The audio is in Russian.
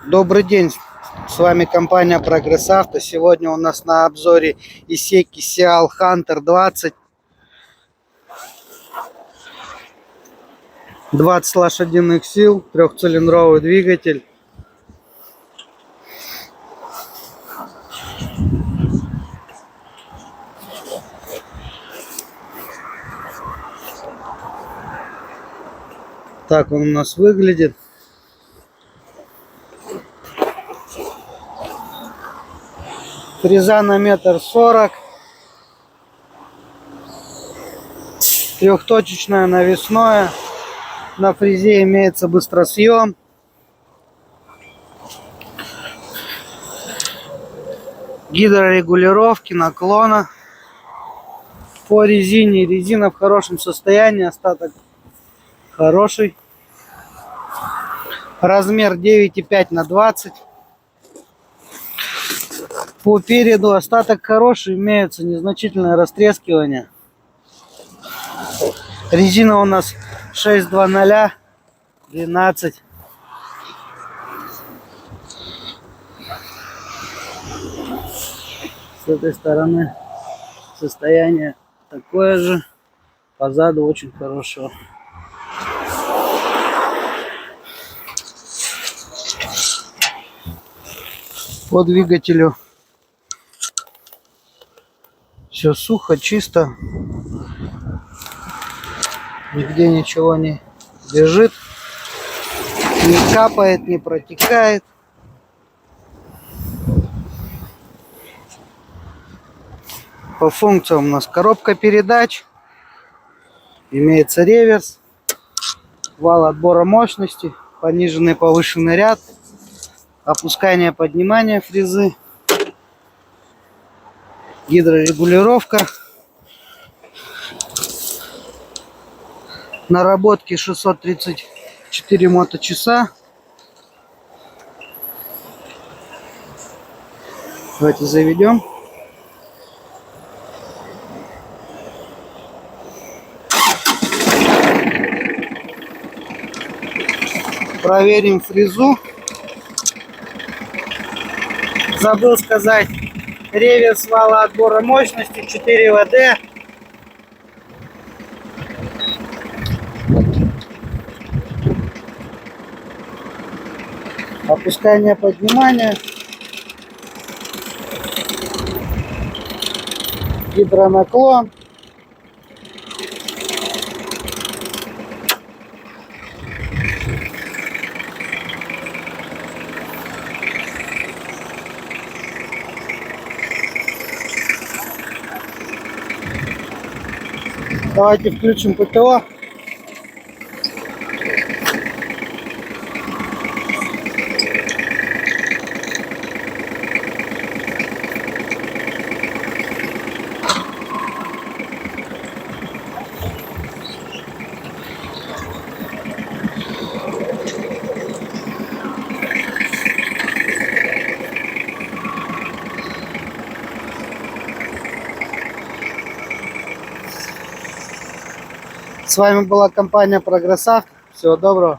Добрый день, с вами компания Прогресс Авто. Сегодня у нас на обзоре Исеки Сиал Хантер 20 лошадиных сил, трехцилиндровый двигатель. Так он у нас выглядит. Фреза на 1,40 м. Трехточечное навесное. На фрезе имеется быстросъем. Гидрорегулировки наклона. По резине. Резина в хорошем состоянии. Остаток хороший. Размер 9,5 на 20. По переду остаток хороший. Имеется незначительное растрескивание. Резина у нас 6,2 12. С этой стороны состояние такое же. Позаду очень хорошего. По двигателю все сухо, чисто. Нигде ничего не лежит, не капает, не протекает. По функциям у нас коробка передач, имеется реверс, вал отбора мощности, пониженный повышенный ряд, опускание, поднимание фрезы, гидрорегулировка. Наработки 634 моточаса. Давайте заведем. Проверим фрезу. Забыл сказать, реверс вала отбора мощности 4 ВД. Опускание, поднимание, гидронаклон, давайте включим ПТО. С вами была компания Прогресс Авто. Всего доброго.